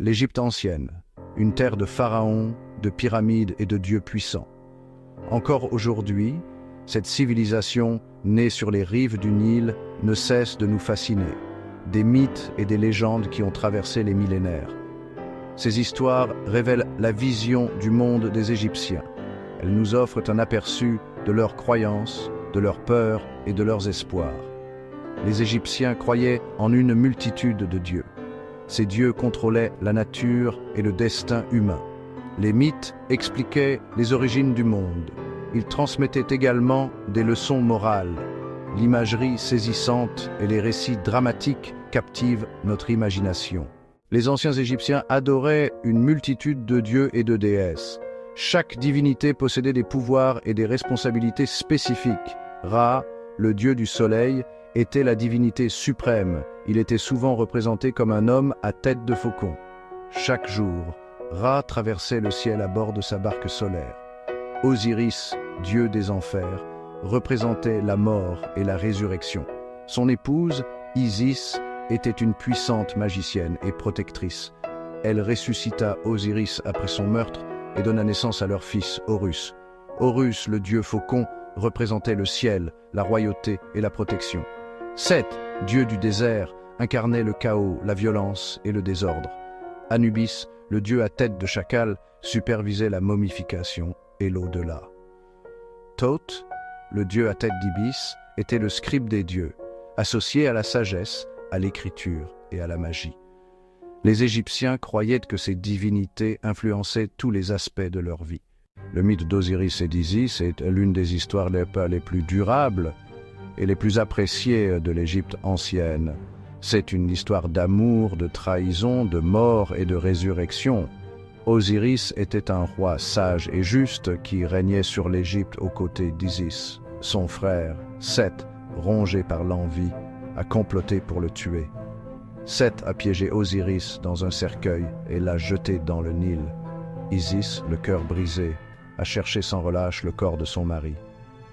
L'Égypte ancienne, une terre de pharaons, de pyramides et de dieux puissants. Encore aujourd'hui, cette civilisation, née sur les rives du Nil, ne cesse de nous fasciner. Des mythes et des légendes qui ont traversé les millénaires. Ces histoires révèlent la vision du monde des Égyptiens. Elles nous offrent un aperçu de leurs croyances, de leurs peurs et de leurs espoirs. Les Égyptiens croyaient en une multitude de dieux. Ces dieux contrôlaient la nature et le destin humain. Les mythes expliquaient les origines du monde. Ils transmettaient également des leçons morales. L'imagerie saisissante et les récits dramatiques captivent notre imagination. Les anciens Égyptiens adoraient une multitude de dieux et de déesses. Chaque divinité possédait des pouvoirs et des responsabilités spécifiques. Ra, le dieu du soleil, était la divinité suprême. Il était souvent représenté comme un homme à tête de faucon. Chaque jour, Ra traversait le ciel à bord de sa barque solaire. Osiris, dieu des enfers, représentait la mort et la résurrection. Son épouse, Isis, était une puissante magicienne et protectrice. Elle ressuscita Osiris après son meurtre et donna naissance à leur fils Horus. Horus, le dieu faucon, représentait le ciel, la royauté et la protection. Seth, dieu du désert, incarnait le chaos, la violence et le désordre. Anubis, le dieu à tête de chacal, supervisait la momification et l'au-delà. Thoth, le dieu à tête d'ibis, était le scribe des dieux, associé à la sagesse, à l'écriture et à la magie. Les Égyptiens croyaient que ces divinités influençaient tous les aspects de leur vie. Le mythe d'Osiris et d'Isis est l'une des histoires les plus durables et les plus appréciées de l'Égypte ancienne. C'est une histoire d'amour, de trahison, de mort et de résurrection. Osiris était un roi sage et juste qui régnait sur l'Égypte aux côtés d'Isis. Son frère, Seth, rongé par l'envie, a comploté pour le tuer. Seth a piégé Osiris dans un cercueil et l'a jeté dans le Nil. Isis, le cœur brisé, a cherché sans relâche le corps de son mari.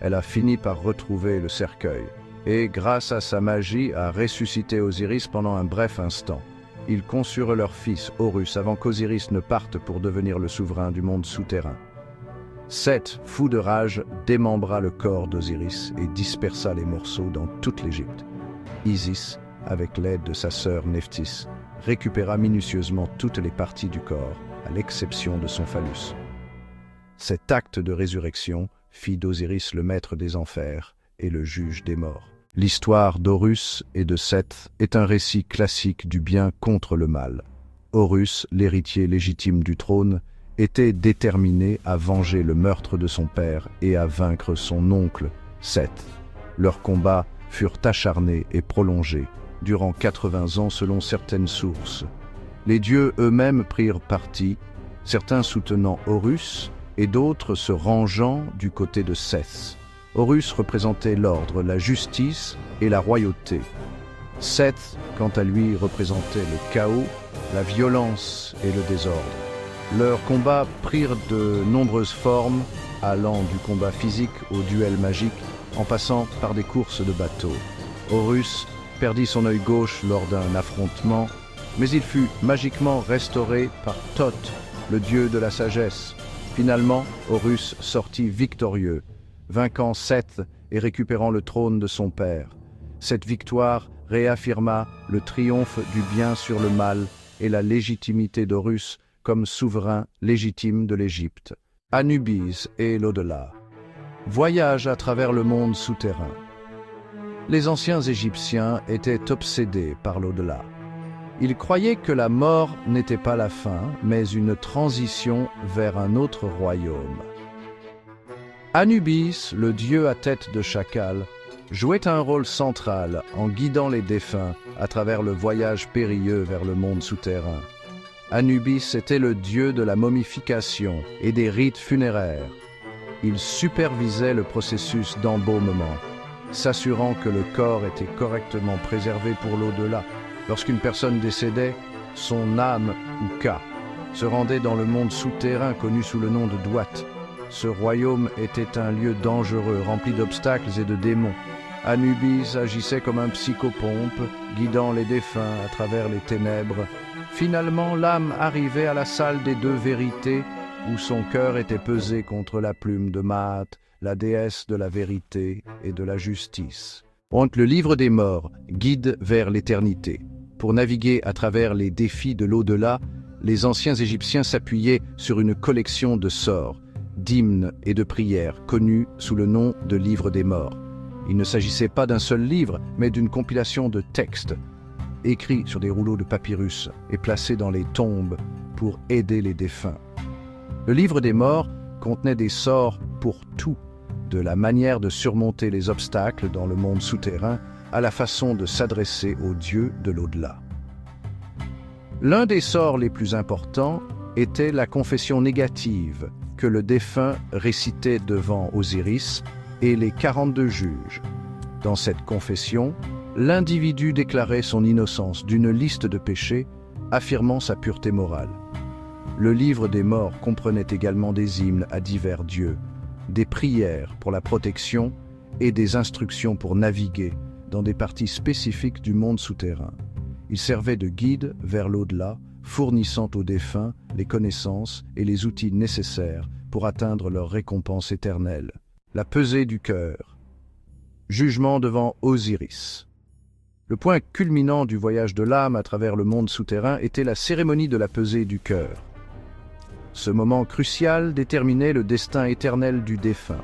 Elle a fini par retrouver le cercueil et, grâce à sa magie, a ressuscité Osiris pendant un bref instant. Ils conçurent leur fils, Horus, avant qu'Osiris ne parte pour devenir le souverain du monde souterrain. Seth, fou de rage, démembra le corps d'Osiris et dispersa les morceaux dans toute l'Égypte. Isis, avec l'aide de sa sœur Nephthys, récupéra minutieusement toutes les parties du corps, à l'exception de son phallus. Cet acte de résurrection fit d'Osiris le maître des enfers et le juge des morts. L'histoire d'Horus et de Seth est un récit classique du bien contre le mal. Horus, l'héritier légitime du trône, était déterminé à venger le meurtre de son père et à vaincre son oncle, Seth. Leurs combats furent acharnés et prolongés, durant 80 ans selon certaines sources. Les dieux eux-mêmes prirent parti, certains soutenant Horus et d'autres se rangeant du côté de Seth. Horus représentait l'ordre, la justice et la royauté. Seth, quant à lui, représentait le chaos, la violence et le désordre. Leurs combats prirent de nombreuses formes, allant du combat physique au duel magique, en passant par des courses de bateaux. Horus perdit son œil gauche lors d'un affrontement, mais il fut magiquement restauré par Thoth, le dieu de la sagesse. Finalement, Horus sortit victorieux, vainquant Seth et récupérant le trône de son père. Cette victoire réaffirma le triomphe du bien sur le mal et la légitimité d'Horus comme souverain légitime de l'Égypte. Anubis et l'au-delà. Voyage à travers le monde souterrain. Les anciens Égyptiens étaient obsédés par l'au-delà. Ils croyaient que la mort n'était pas la fin, mais une transition vers un autre royaume. Anubis, le dieu à tête de chacal, jouait un rôle central en guidant les défunts à travers le voyage périlleux vers le monde souterrain. Anubis était le dieu de la momification et des rites funéraires. Il supervisait le processus d'embaumement, s'assurant que le corps était correctement préservé pour l'au-delà. Lorsqu'une personne décédait, son âme, ou Ka, se rendait dans le monde souterrain connu sous le nom de Duat. Ce royaume était un lieu dangereux, rempli d'obstacles et de démons. Anubis agissait comme un psychopompe, guidant les défunts à travers les ténèbres, Finalement, l'âme arrivait à la salle des deux vérités, où son cœur était pesé contre la plume de Maat, la déesse de la vérité et de la justice. Le livre des morts guide vers l'éternité. Pour naviguer à travers les défis de l'au-delà, les anciens Égyptiens s'appuyaient sur une collection de sorts, d'hymnes et de prières, connus sous le nom de livre des morts. Il ne s'agissait pas d'un seul livre, mais d'une compilation de textes, écrits sur des rouleaux de papyrus et placés dans les tombes pour aider les défunts. Le livre des morts contenait des sorts pour tout, de la manière de surmonter les obstacles dans le monde souterrain à la façon de s'adresser aux dieux de l'au-delà. L'un des sorts les plus importants était la confession négative que le défunt récitait devant Osiris et les 42 juges. Dans cette confession, l'individu déclarait son innocence d'une liste de péchés, affirmant sa pureté morale. Le livre des morts comprenait également des hymnes à divers dieux, des prières pour la protection et des instructions pour naviguer dans des parties spécifiques du monde souterrain. Il servait de guide vers l'au-delà, fournissant aux défunts les connaissances et les outils nécessaires pour atteindre leur récompense éternelle. La pesée du cœur. Jugement devant Osiris. Le point culminant du voyage de l'âme à travers le monde souterrain était la cérémonie de la pesée du cœur. Ce moment crucial déterminait le destin éternel du défunt.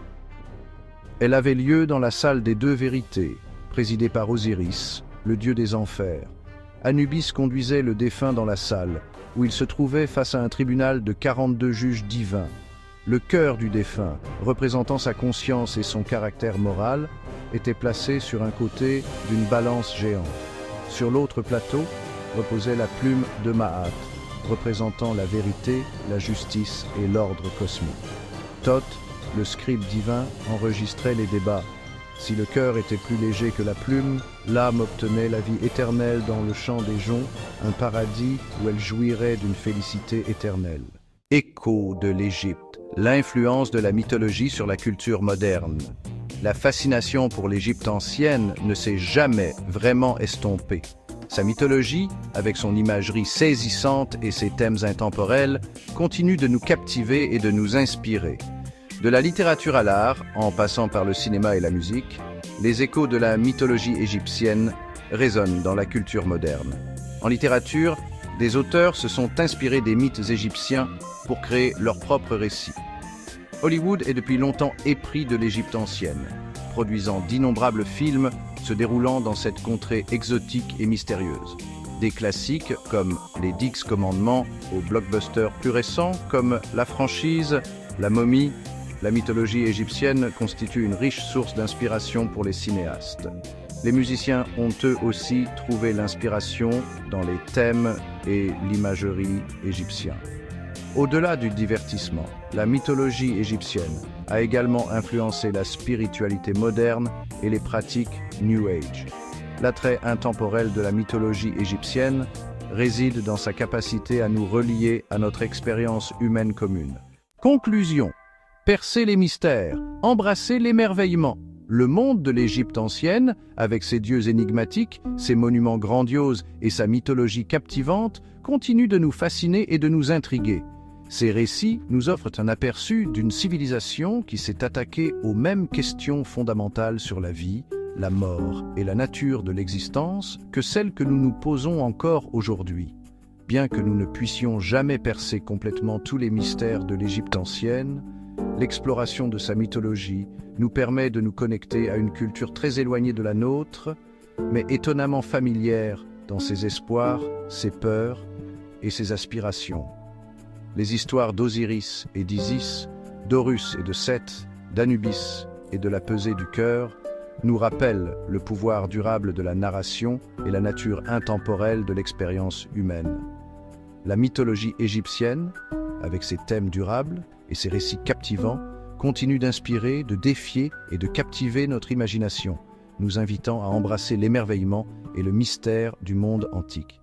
Elle avait lieu dans la salle des deux vérités, présidée par Osiris, le dieu des enfers. Anubis conduisait le défunt dans la salle, où il se trouvait face à un tribunal de 42 juges divins. Le cœur du défunt, représentant sa conscience et son caractère moral, était placé sur un côté d'une balance géante. Sur l'autre plateau reposait la plume de Maat, représentant la vérité, la justice et l'ordre cosmique. Thoth, le scribe divin, enregistrait les débats. Si le cœur était plus léger que la plume, l'âme obtenait la vie éternelle dans le champ des joncs, un paradis où elle jouirait d'une félicité éternelle. Écho de l'Égypte, l'influence de la mythologie sur la culture moderne. La fascination pour l'Égypte ancienne ne s'est jamais vraiment estompée. Sa mythologie, avec son imagerie saisissante et ses thèmes intemporels, continue de nous captiver et de nous inspirer. De la littérature à l'art, en passant par le cinéma et la musique, les échos de la mythologie égyptienne résonnent dans la culture moderne. En littérature, des auteurs se sont inspirés des mythes égyptiens pour créer leurs propres récits. Hollywood est depuis longtemps épris de l'Égypte ancienne, produisant d'innombrables films se déroulant dans cette contrée exotique et mystérieuse. Des classiques comme les 10 commandements aux blockbusters plus récents comme La franchise, La momie. La mythologie égyptienne constitue une riche source d'inspiration pour les cinéastes. Les musiciens ont eux aussi trouvé l'inspiration dans les thèmes et l'imagerie égyptiens. Au-delà du divertissement, la mythologie égyptienne a également influencé la spiritualité moderne et les pratiques New Age. L'attrait intemporel de la mythologie égyptienne réside dans sa capacité à nous relier à notre expérience humaine commune. Conclusion. Percer les mystères, embrasser l'émerveillement. Le monde de l'Égypte ancienne, avec ses dieux énigmatiques, ses monuments grandioses et sa mythologie captivante, continue de nous fasciner et de nous intriguer. Ces récits nous offrent un aperçu d'une civilisation qui s'est attaquée aux mêmes questions fondamentales sur la vie, la mort et la nature de l'existence que celles que nous nous posons encore aujourd'hui. Bien que nous ne puissions jamais percer complètement tous les mystères de l'Égypte ancienne, l'exploration de sa mythologie nous permet de nous connecter à une culture très éloignée de la nôtre, mais étonnamment familière dans ses espoirs, ses peurs et ses aspirations. Les histoires d'Osiris et d'Isis, d'Horus et de Seth, d'Anubis et de la pesée du cœur nous rappellent le pouvoir durable de la narration et la nature intemporelle de l'expérience humaine. La mythologie égyptienne, avec ses thèmes durables et ses récits captivants, continue d'inspirer, de défier et de captiver notre imagination, nous invitant à embrasser l'émerveillement et le mystère du monde antique.